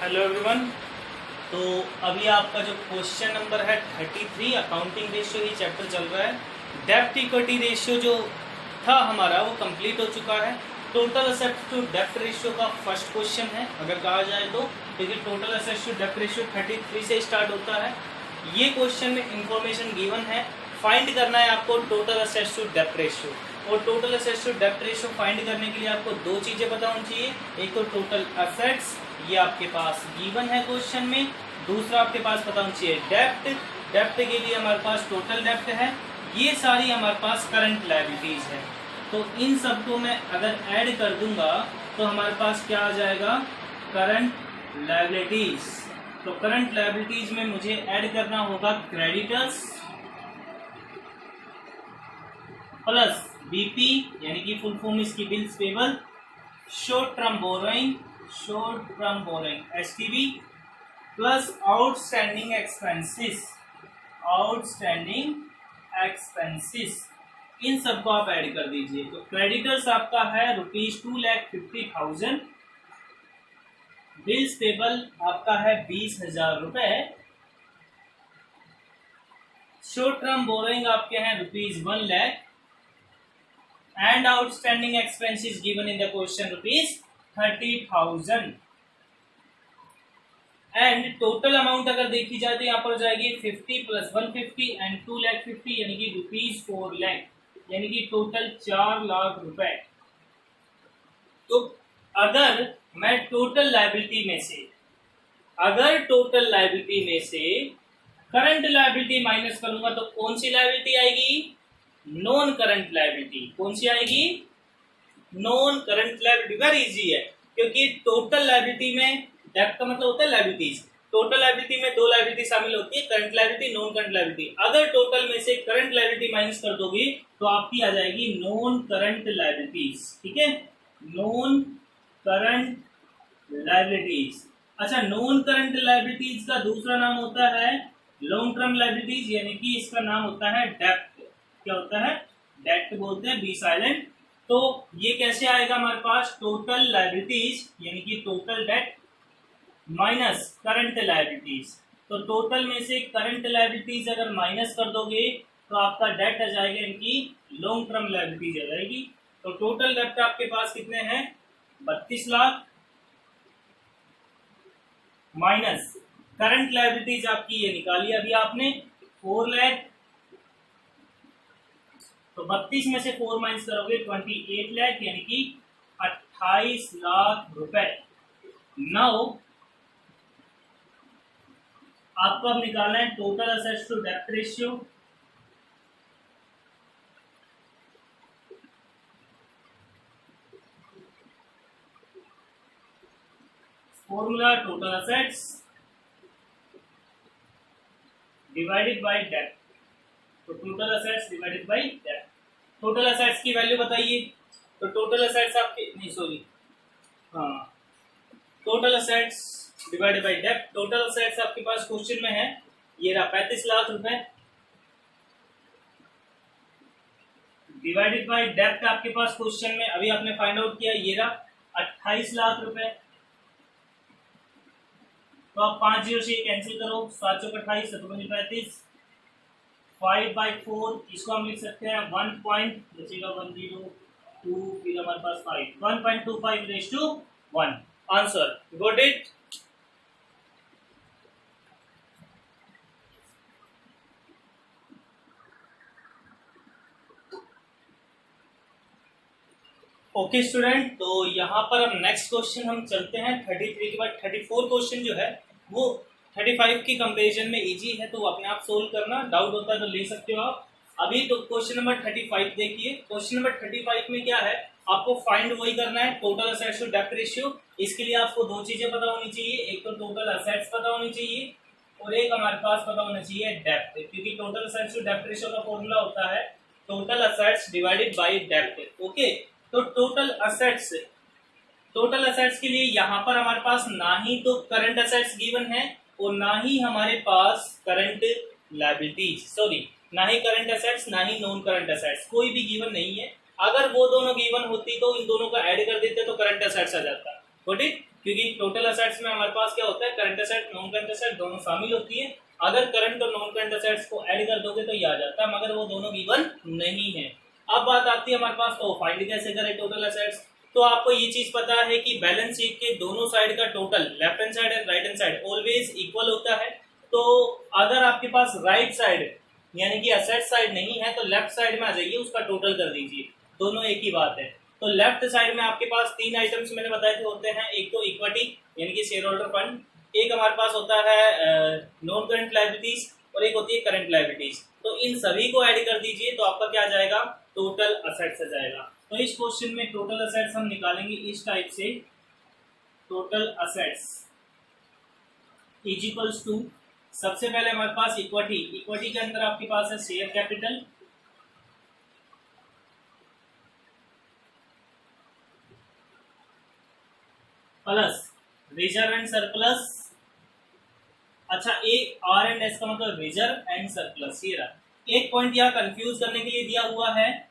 Hello everyone. तो अभी आपका जो क्वेश्चन नंबर है 33 अकाउंटिंग रेशियो ही चैप्टर चल रहा है। डेप्ट इक्विटी रेशियो जो था हमारा वो कंप्लीट हो चुका है। टोटल असेट्स टू डेप्ट रेशियो का फर्स्ट क्वेश्चन है अगर कहा जाए तो, क्योंकि टोटल असेट्स टू डेप्ट रेशियो 33 से स्टार्ट होता है। ये क्वेश्चन में इंफॉर्मेशन गिवन है, फाइंड करना है आपको टोटल असेट्स टू डेप्ट रेशियो। और टोटल असेट्स टू डेप्ट रेशियो फाइंड करने के लिए आपको दो चीज़ें पता होनी चाहिए, एक तो टोटल असेट्स, ये आपके पास गिवन है क्वेश्चन में, दूसरा आपके पास पता होना चाहिए डेप्ट। डेप्ट के लिए हमारे पास टोटल डेप्ट है, ये सारी हमारे पास करंट लायबिलिटीज है। तो इन सबको मैं अगर ऐड कर दूंगा तो हमारे पास क्या आ जाएगा, करंट लायबिलिटीज। तो करंट लायबिलिटीज में मुझे ऐड करना होगा क्रेडिटर्स प्लस बीपी यानी कि फुल फॉर्म इसकी bills payable, short term borrowing STB plus outstanding expenses, इन सबको आप ऐड कर दीजिए। तो क्रेडिटर्स आपका है ₹2,50,000, बिल्स पेबल आपका है 20,000 रुपए, शॉर्ट टर्म बोरोइंग आपके हैं ₹1 lakh and outstanding expenses given in the question ₹30,000 and total amount अगर देखी जाए तो यहाँ पर हो जाएगी 50 + 150 and 2,50,000 यानी कि ₹4 लाख, यानी कि टोटल 4 लाख रुपए। तो अगर मैं टोटल लायबिलिटी में से करंट लायबिलिटी माइनस करूंगा तो कौन सी लायबिलिटी आएगी, नॉन करंट लायबिलिटी। कौन सी आएगी, non current liability. Very easy है, क्योंकि टोटल लायबिलिटी में डेप्ट का मतलब होता है लायबिलिटीज। टोटल लायबिलिटी में दो लायबिलिटी शामिल होती है, current liability, non current liability. अगर टोटल में से करंट लायबिलिटी माइनस कर दोगे तो आपकी आ जाएगी नॉन करंट लायबिलिटीज। ठीक है, नॉन करंट लायबिलिटीज। अच्छा, नॉन करंट लायबिलिटीज का दूसरा नाम होता है लॉन्ग टर्म लायबिलिटीज, यानी कि इसका नाम होता है डेप्ट। क्या होता है, डेट बोलते हैं, बी साइलेंट। तो ये कैसे आएगा हमारे पास, टोटल लायबिलिटीज यानी कि total date minus current liabilities. तो टोटल में से करंट लायबिलिटीज अगर माइनस कर दोगे तो आपका डेट आ जाएगा, इनकी लॉन्ग टर्म लायबिलिटीज आ जाएगी। तो टोटल डेट आपके पास कितने हैं, 32 लाख माइनस करंट लायबिलिटीज आपकी ये निकाली अभी आपने 4 लाख। तो 32 में से 4 माइनस करोगे 28 लाख, यानी कि 28 लाख रुपए। नाउ आपको अब निकालना है टोटल असेट्स टू डेप्ट ratio. Formula total assets divided by डेप्ट। तो total assets divided by dept, total assets की वैल्यू बताइए। तो टोटल असेट्स आपके total assets divided by dept. Total assets आपके पास क्वेश्चन में है, ये रहा 35 लाख रुपए, डिवाइडेड बाय डेप्ट आपके पास क्वेश्चन में अभी आपने फाइंड आउट किया, ये रहा 28 लाख रुपए। तो आप 5 0 से कैंसिल करो, 7 चौक 28, 7 35, 5/4 इसको हम लिख सकते हैं 1 पॉइंट, बचेगा 102, फिर हमारे पास 5, 1.25:1। Answer, got it. Okay student, तो यहाँ पर अब नेक्स्ट क्वेश्चन हम चलते हैं। 33 के बाद 34 क्वेश्चन जो है वो 35 की कंपैरिजन में इजी है, तो अपने आप सोल्व करना, डाउट होता है तो ले सकते हो आप। अभी तो क्वेश्चन नंबर 35 देखिए। क्वेश्चन नंबर 35 में क्या है, आपको फाइंड वही करना है, टोटल असेट्स टू डेप्ट रेशियो। इसके लिए आपको दो चीजें पता होनी चाहिए, एक तो टोटल असेट्स पता होनी चाहिए और एक हमारे पास पता होना चाहिए डेप्ट, क्योंकि टोटल असेट्स टू डेप्ट रेशियो का फॉर्मूला होता है टोटल असेट्स डिवाइडेड बाय डेप्ट। ओके, तो टोटल असेट्स के लिए यहाँ पर हमारे पास ना ही तो करंट असेट्स गिवन है और ना ही हमारे पास करंट लायबिलिटीज, ना ही करंट असेट्स ना ही नॉन करंट असेट्स, कोई भी गिवन नहीं है। अगर वो दोनों गिवन होती तो इन दोनों को ऐड कर देते तो करंट असेट्स आ जाता। Got it? क्योंकि टोटल असेट्स में हमारे पास क्या होता है, current asset non current asset दोनों शामिल होती है। अगर करंट और नॉन करंट असेट्स को ऐड कर दोगे तो ये आ जाता है, मगर वो दोनों गिवन नहीं है। अब बात आती है हमारे पास, तो फाइंड कैसे करें टोटल असेट्स? तो आपको ये चीज पता है कि बैलेंस शीट के दोनों साइड का total, left hand side and right hand side, always equal होता है। तो अगर आपके पास राइट साइड यानी कि असेट साइड नहीं है तो लेफ्ट साइड में आ जाइए, उसका टोटल कर दीजिए, दोनों एक ही बात है। तो लेफ्ट साइड में आपके पास तीन आइटम्स मैंने बताए थे होते हैं, एक तो इक्विटी यानी कि शेयर होल्डर फंड, एक हमारे पास होता है नॉन करंट लायबिलिटीज और एक होती है करंट लायबिलिटीज। तो इन सभी को ऐड कर दीजिए तो आपका क्या आ जाएगा, टोटल असेट्स आ जाएगा। तो इस क्वेश्चन में टोटल असेट्स हम निकालेंगे इस टाइप से, total assets is equals to, सबसे पहले हमारे पास इक्विटी, इक्विटी के अंदर आपके पास है share capital plus reserve and surplus. अच्छा, एक आर एंड एस का मतलब रिजर्व एंड सरप्लस। ये रहा एक पॉइंट यहाँ कंफ्यूज करने के लिए दिया हुआ है,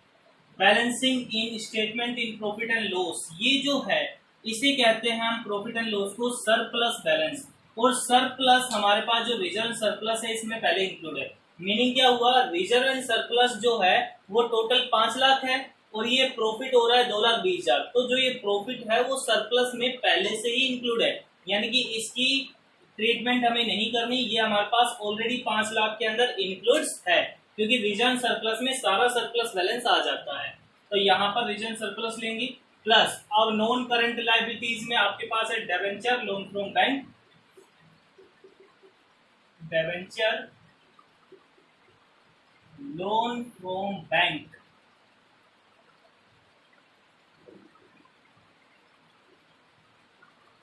balancing in statement in profit and loss. ये जो है इसे कहते हैं हम प्रॉफिट एंड लॉस को सरप्लस बैलेंस, और सरप्लस हमारे पास जो रिजर्व सरप्लस है इसमें पहले इंक्लूड है। मीनिंग क्या हुआ, रिजर्व एंड सरप्लस जो है वो टोटल 5 लाख है और ये प्रॉफिट हो रहा है 2,20,000। तो जो ये प्रॉफिट है वो सरप्लस में पहले से ही इंक्लूड है, यानी कि इसकी ट्रीटमेंट हमें नहीं करनी, ये हमारे पास ऑलरेडी 5 लाख के अंदर इंक्लूड है, क्योंकि रिजर्व सरप्लस में सारा सरप्लस बैलेंस आ जाता है। तो यहाँ पर रिजर्व सरप्लस लेंगे प्लस, अब नॉन करंट लायबिलिटीज में आपके पास है debenture, loan from bank, debenture, loan from bank,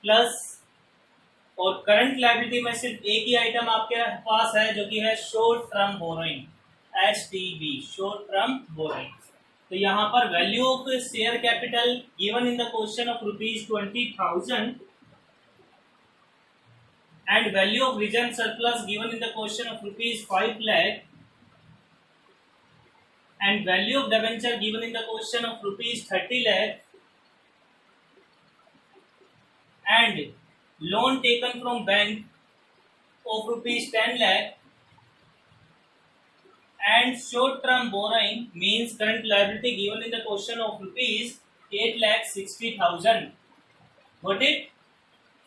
plus, और करंट लायबिलिटी में सिर्फ एक ही आइटम आपके पास है जो कि है short term borrowing, STB, short term borrowing. तो यहाँ पर value of share capital given in the question of ₹20,000 and value of reserve surplus given in the question of ₹5 lakh and value of debenture given in the question of ₹30 lakh and loan taken from bank of ₹10 lakh and short term borrowing means current liability given in the question of ₹8,60,000। Got it?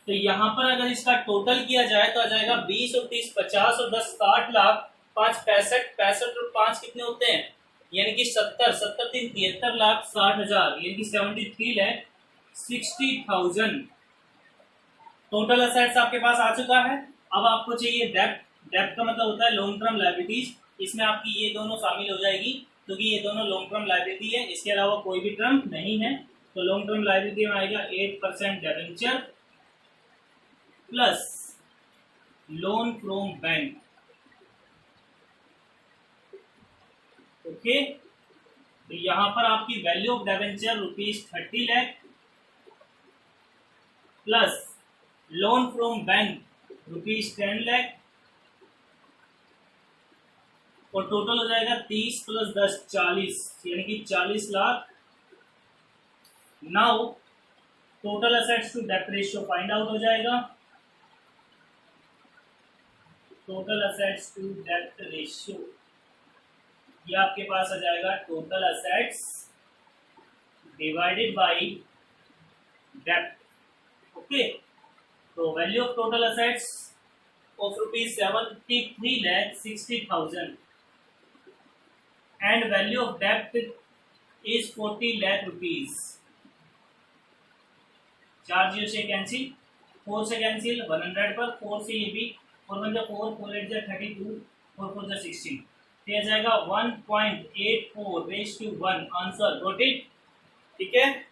तो यहाँ पर अगर इसका total किया जाए तो आ जाएगा 20 और 30 50 और 10 60 लाख, 5 65 65 और 5 कितने होते हैं, यानी कि 70 70 3 73,60,000, यानी कि 73,60,000 टोटल असेट्स आपके पास आ चुका है। अब आपको चाहिए डेब्ट, डेब्ट का मतलब होता है लॉन्ग टर्म लायबिलिटीज, इसमें आपकी ये दोनों शामिल हो जाएगी क्योंकि ये दोनों लॉन्ग टर्म लायबिलिटी है, इसके अलावा कोई भी टर्म नहीं है। तो लॉन्ग टर्म लायबिलिटी में आएगा 8% debenture plus lone from bank. Okay, तो यहां पर आपकी value of debenture ₹30 lakh plus lone from bank ₹10 lakh और टोटल हो जाएगा 30 + 10 40, यानी कि 40 lakh. Now total assets to डेब्ट रेशियो फाइंड आउट हो जाएगा, टोटल असेट्स टू डेब्ट रेशियो ये आपके पास आ जाएगा टोटल असेट्स डिवाइडेड बाय डेब्ट। ओके, तो value of total assets of ₹73,60,000 and value of debt is 40 lakh rupees। 4 0 से कैंसिल, 4 से कैंसिल, 100 पर 4 से ये भी 4 1 4 4 8 32 4 4 16, तो यह जाएगा 1.84:1 आंसर। Got it? ठीक है,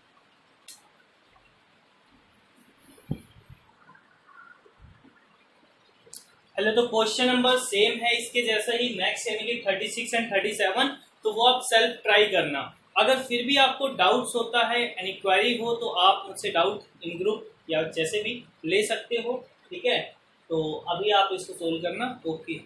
हेलो। तो क्वेश्चन नंबर सेम है इसके जैसा ही नेक्स्ट, यानी कि 36 एंड 37, तो वो आप सेल्फ ट्राई करना। अगर फिर भी आपको डाउट्स होता है, एनी क्वेरी हो, तो आप मुझसे डाउट इन ग्रुप या जैसे भी ले सकते हो। ठीक है, तो अभी आप इसको सोल्व करना। ओके।